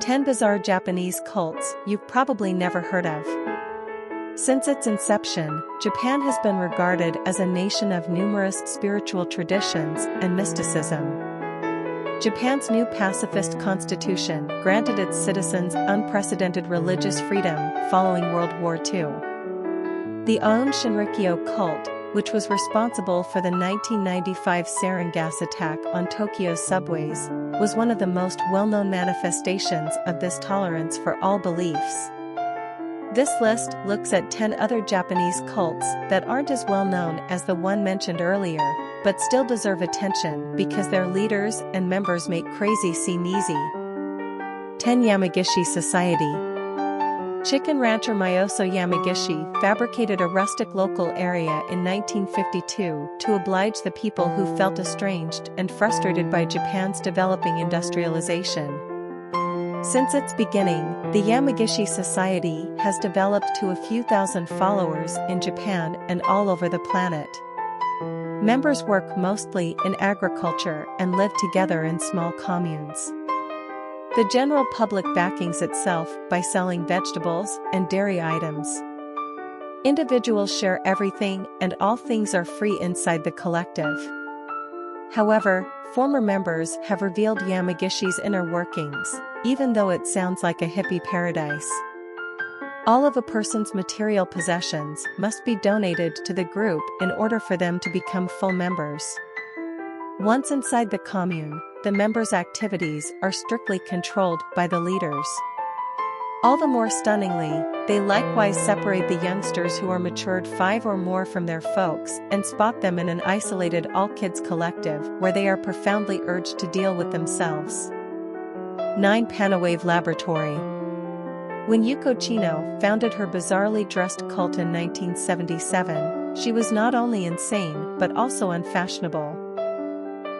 10 Bizarre Japanese Cults You've Probably Never Heard of. Since its inception, Japan has been regarded as a nation of numerous spiritual traditions and mysticism. Japan's new pacifist constitution granted its citizens unprecedented religious freedom following World War II. The Aum Shinrikyo cult, which was responsible for the 1995 sarin gas attack on Tokyo's subways, was one of the most well-known manifestations of this tolerance for all beliefs. This list looks at 10 other Japanese cults that aren't as well known as the one mentioned earlier, but still deserve attention because their leaders and members make crazy seem easy. 10 Yamagishi Society. Chicken rancher Miyoso Yamagishi fabricated a rustic local area in 1952 to oblige the people who felt estranged and frustrated by Japan's developing industrialization. Since its beginning, the Yamagishi Society has developed to a few thousand followers in Japan and all over the planet. Members work mostly in agriculture and live together in small communes. The general public backings itself by selling vegetables and dairy items. Individuals share everything and all things are free inside the collective. However, former members have revealed Yamagishi's inner workings, even though it sounds like a hippie paradise. All of a person's material possessions must be donated to the group in order for them to become full members. Once inside the commune, the members' activities are strictly controlled by the leaders. All the more stunningly, they likewise separate the youngsters who are matured 5 or more from their folks and spot them in an isolated all-kids collective where they are profoundly urged to deal with themselves. 9 Pana-Wave Laboratory. When Yuko Chino founded her bizarrely dressed cult in 1977, she was not only insane but also unfashionable.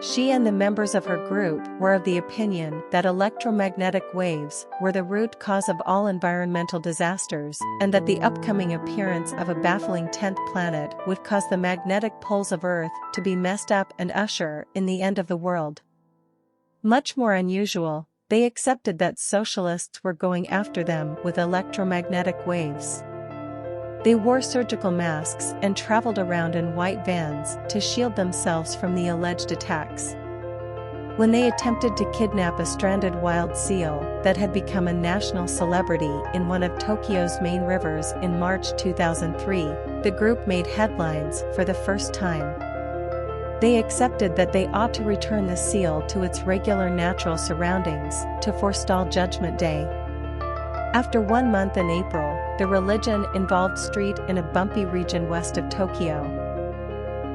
She and the members of her group were of the opinion that electromagnetic waves were the root cause of all environmental disasters and that the upcoming appearance of a baffling 10th planet would cause the magnetic poles of Earth to be messed up and usher in the end of the world. Much more unusual, they accepted that socialists were going after them with electromagnetic waves. They wore surgical masks and traveled around in white vans to shield themselves from the alleged attacks. When they attempted to kidnap a stranded wild seal that had become a national celebrity in one of Tokyo's main rivers in March 2003, the group made headlines for the first time. They accepted that they ought to return the seal to its regular natural surroundings to forestall Judgment Day. After 1 month in April, the religion-involved street in a bumpy region west of Tokyo.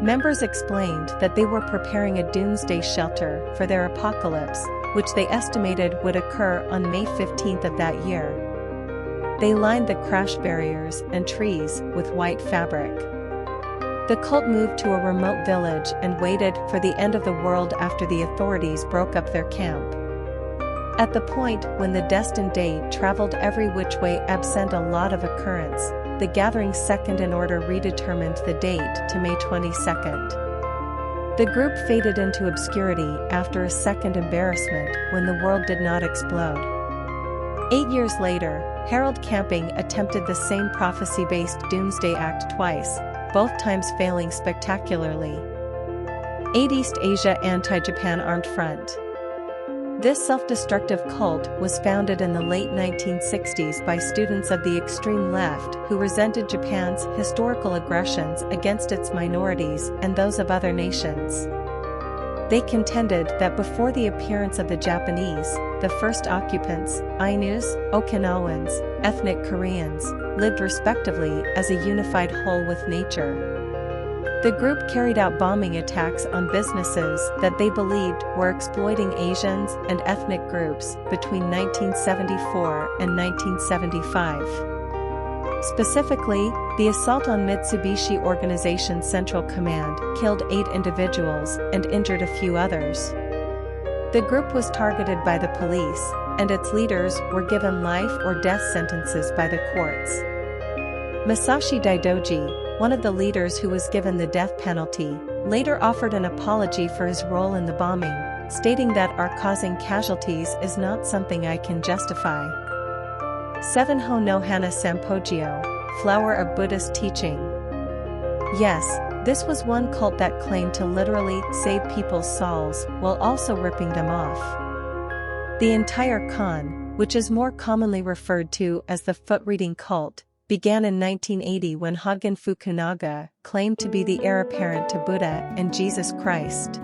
Members explained that they were preparing a doomsday shelter for their apocalypse, which they estimated would occur on May 15th of that year. They lined the crash barriers and trees with white fabric. The cult moved to a remote village and waited for the end of the world after the authorities broke up their camp. At the point when the destined day traveled every which way absent a lot of occurrence, the gathering's second in order redetermined the date to May 22nd. The group faded into obscurity after a second embarrassment when the world did not explode. 8 years later, Harold Camping attempted the same prophecy-based doomsday act twice, both times failing spectacularly. 8 East Asia Anti-Japan Armed Front. This self-destructive cult was founded in the late 1960s by students of the extreme left who resented Japan's historical aggressions against its minorities and those of other nations. They contended that before the appearance of the Japanese, the first occupants, Ainus, Okinawans, ethnic Koreans, lived respectively as a unified whole with nature. The group carried out bombing attacks on businesses that they believed were exploiting Asians and ethnic groups between 1974 and 1975. Specifically, the assault on Mitsubishi Organization Central Command killed 8 individuals and injured a few others. The group was targeted by the police, and its leaders were given life or death sentences by the courts. Masashi Daidoji, one of the leaders who was given the death penalty, later offered an apology for his role in the bombing, stating that our causing casualties is not something I can justify. 7 no Hana Sampogyo, flower of Buddhist teaching. Yes, this was one cult that claimed to literally save people's souls while also ripping them off. The entire con, which is more commonly referred to as the foot-reading cult, began in 1980 when Hogen Fukunaga claimed to be the heir apparent to Buddha and Jesus Christ.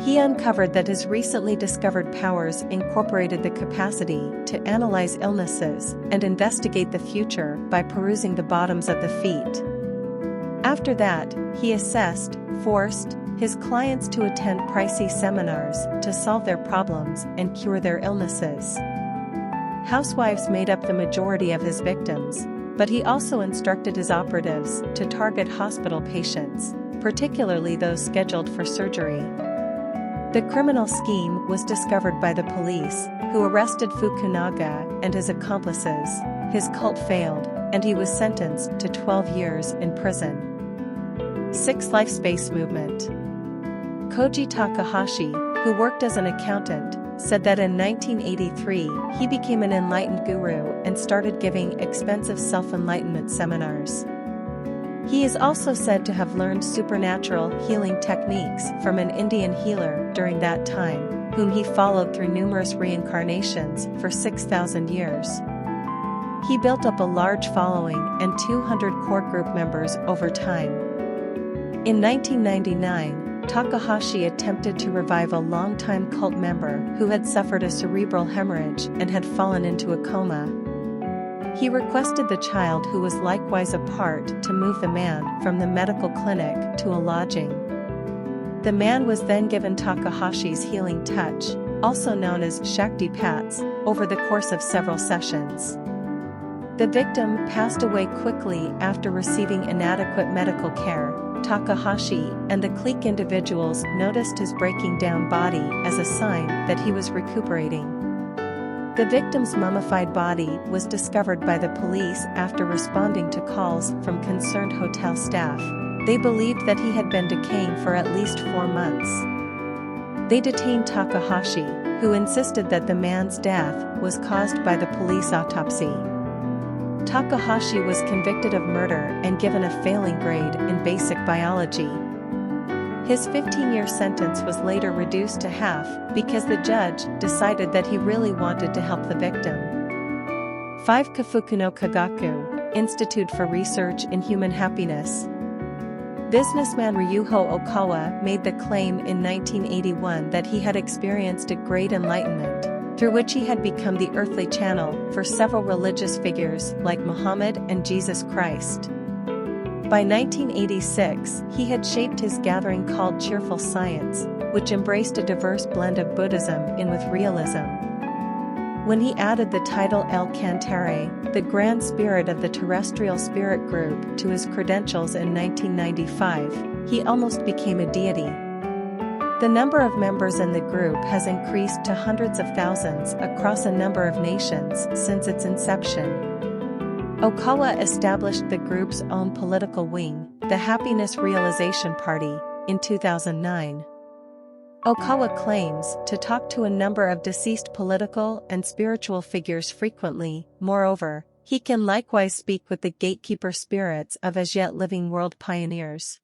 He uncovered that his recently discovered powers incorporated the capacity to analyze illnesses and investigate the future by perusing the bottoms of the feet. After that, he forced his clients to attend pricey seminars to solve their problems and cure their illnesses. Housewives made up the majority of his victims, but he also instructed his operatives to target hospital patients, particularly those scheduled for surgery. The criminal scheme was discovered by the police, who arrested Fukunaga and his accomplices. His cult failed, and he was sentenced to 12 years in prison. 6 Life Space Movement. Koji Takahashi, who worked as an accountant, said that in 1983 he became an enlightened guru and started giving expensive self-enlightenment seminars. He is also said to have learned supernatural healing techniques from an Indian healer during that time, whom he followed through numerous reincarnations for 6,000 years. He built up a large following and 200 core group members over time. In 1999, Takahashi attempted to revive a longtime cult member who had suffered a cerebral hemorrhage and had fallen into a coma. He requested the child who was likewise a part to move the man from the medical clinic to a lodging. The man was then given Takahashi's healing touch, also known as Shakti Pats, over the course of several sessions. The victim passed away quickly after receiving inadequate medical care. Takahashi and the clique individuals noticed his breaking down body as a sign that he was recuperating. The victim's mummified body was discovered by the police after responding to calls from concerned hotel staff. They believed that he had been decaying for at least 4 months. They detained Takahashi, who insisted that the man's death was caused by the police autopsy. Takahashi was convicted of murder and given a failing grade in basic biology. His 15-year sentence was later reduced to half because the judge decided that he really wanted to help the victim. 5 Kofuku-No-Kagaku, Institute for Research in Human Happiness. Businessman Ryuho Okawa made the claim in 1981 that he had experienced a great enlightenment, through which he had become the earthly channel for several religious figures like Muhammad and Jesus Christ. By 1986, he had shaped his gathering called Cheerful Science, which embraced a diverse blend of Buddhism in with realism. When he added the title El Cantare, the grand spirit of the terrestrial spirit group, to his credentials in 1995, he almost became a deity. The number of members in the group has increased to hundreds of thousands across a number of nations since its inception. Okawa established the group's own political wing, the Happiness Realization Party, in 2009. Okawa claims to talk to a number of deceased political and spiritual figures frequently. Moreover, he can likewise speak with the gatekeeper spirits of as yet living world pioneers.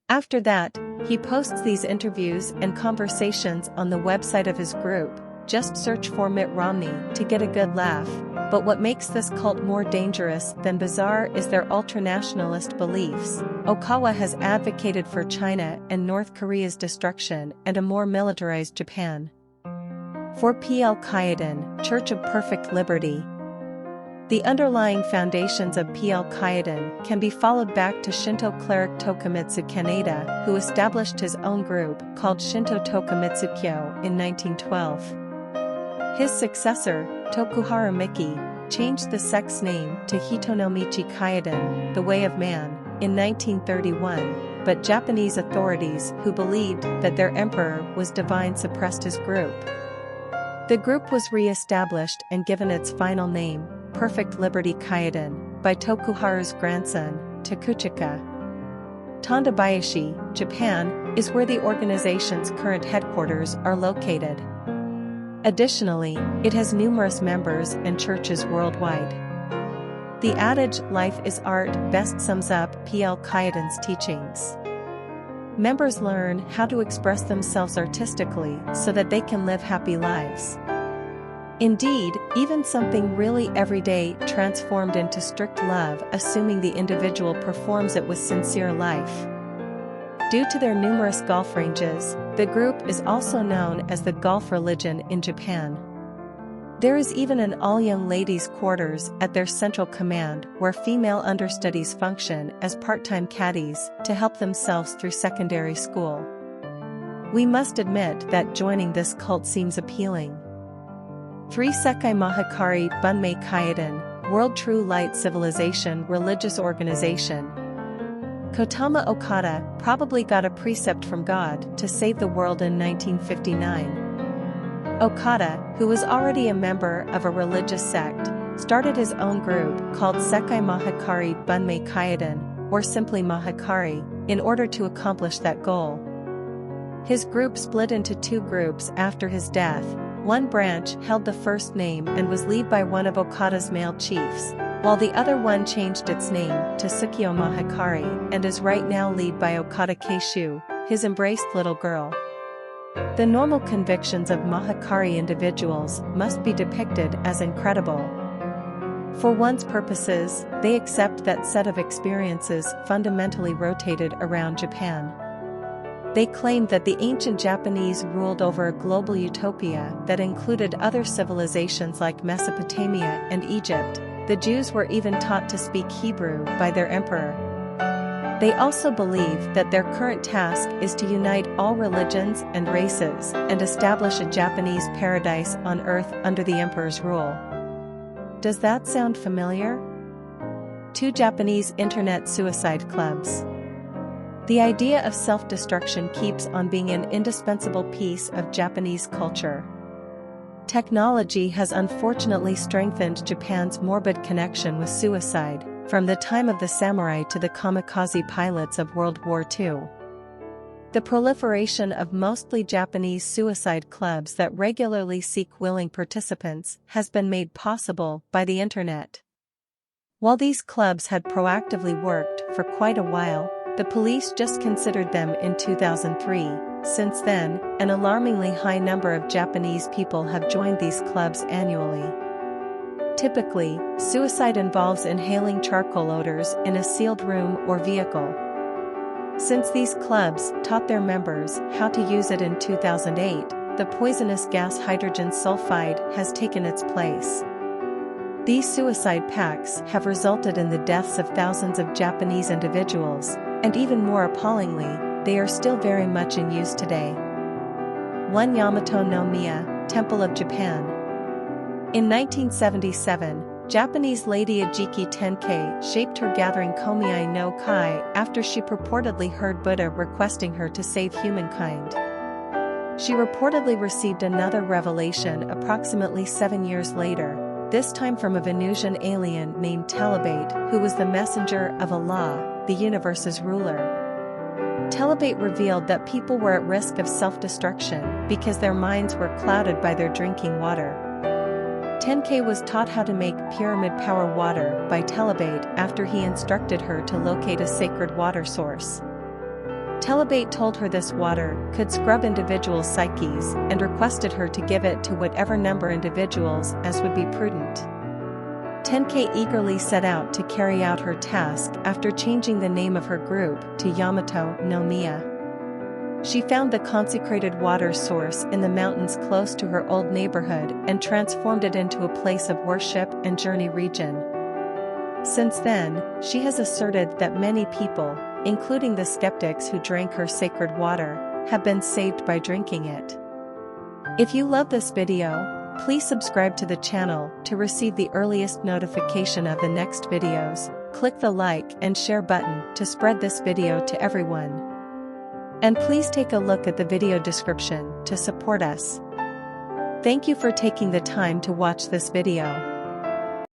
After that, he posts these interviews and conversations on the website of his group. Just search for Mitt Romney to get a good laugh. But what makes this cult more dangerous than bizarre is their ultranationalist beliefs. Okawa has advocated for China and North Korea's destruction and a more militarized Japan. For PKLiden, Church of Perfect Liberty. The underlying foundations of PKLiden can be followed back to Shinto cleric Tokumitsu Kaneda, who established his own group called Shinto Tokumitsu-kyo in 1912. His successor, Tokuharu Miki, changed the sect's name to Hitonomichi Kaiden, the Way of Man, in 1931, but Japanese authorities who believed that their emperor was divine suppressed his group. The group was re-established and given its final name, Perfect Liberty Kaiden, by Tokuharu's grandson, Takuchika. Tondabayashi, Japan, is where the organization's current headquarters are located. Additionally, it has numerous members and churches worldwide. The adage, "Life is art," best sums up PKLiden's teachings. Members learn how to express themselves artistically so that they can live happy lives. Indeed, even something really everyday transformed into strict love, assuming the individual performs it with sincere life. Due to their numerous golf ranges, the group is also known as the golf religion in Japan. There is even an all-young ladies' quarters at their central command where female understudies function as part-time caddies to help themselves through secondary school. We must admit that joining this cult seems appealing. 3. Sekai Mahakari Bunmei Kyodan, World True Light Civilization Religious Organization. Kotama Okada probably got a precept from God to save the world in 1959. Okada, who was already a member of a religious sect, started his own group called Sekai Mahakari Bunmei Kyodan, or simply Mahikari, in order to accomplish that goal. His group split into two groups after his death. One branch held the first name and was led by one of Okada's male chiefs, while the other one changed its name to Sekai Mahakari and is right now led by Okada Keishu, his embraced little girl. The normal convictions of Mahikari individuals must be depicted as incredible. For one's purposes, they accept that set of experiences fundamentally rotated around Japan. They claimed that the ancient Japanese ruled over a global utopia that included other civilizations like Mesopotamia and Egypt. The Jews were even taught to speak Hebrew by their emperor. They also believe that their current task is to unite all religions and races and establish a Japanese paradise on earth under the emperor's rule. Does that sound familiar? 2. Japanese Internet Suicide Clubs. The idea of self-destruction keeps on being an indispensable piece of Japanese culture. Technology has unfortunately strengthened Japan's morbid connection with suicide, from the time of the samurai to the kamikaze pilots of World War II. The proliferation of mostly Japanese suicide clubs that regularly seek willing participants has been made possible by the internet. While these clubs had proactively worked for quite a while, the police just considered them in 2003. Since then, an alarmingly high number of Japanese people have joined these clubs annually. Typically, suicide involves inhaling charcoal odors in a sealed room or vehicle. Since these clubs taught their members how to use it in 2008, the poisonous gas hydrogen sulfide has taken its place. These suicide pacts have resulted in the deaths of thousands of Japanese individuals, and even more appallingly, they are still very much in use today. 1. Yamato No Mia Temple of Japan. In 1977, Japanese lady Ajiki Tenkei shaped her gathering Komiai no Kai after she purportedly heard Buddha requesting her to save humankind. She reportedly received another revelation approximately 7 years later, this time from a Venusian alien named Telebate, who was the messenger of Allah, the universe's ruler. Telebate revealed that people were at risk of self-destruction because their minds were clouded by their drinking water. Tenkei was taught how to make pyramid power water by Telebate after he instructed her to locate a sacred water source. Telebate told her this water could scrub individuals' psyches and requested her to give it to whatever number individuals as would be prudent. Tenkei eagerly set out to carry out her task after changing the name of her group to Yamato No Mia. She found the consecrated water source in the mountains close to her old neighborhood and transformed it into a place of worship and journey region. Since then, she has asserted that many people, including the skeptics who drank her sacred water, have been saved by drinking it. If you love this video, please subscribe to the channel to receive the earliest notification of the next videos. Click the like and share button to spread this video to everyone. And please take a look at the video description to support us. Thank you for taking the time to watch this video.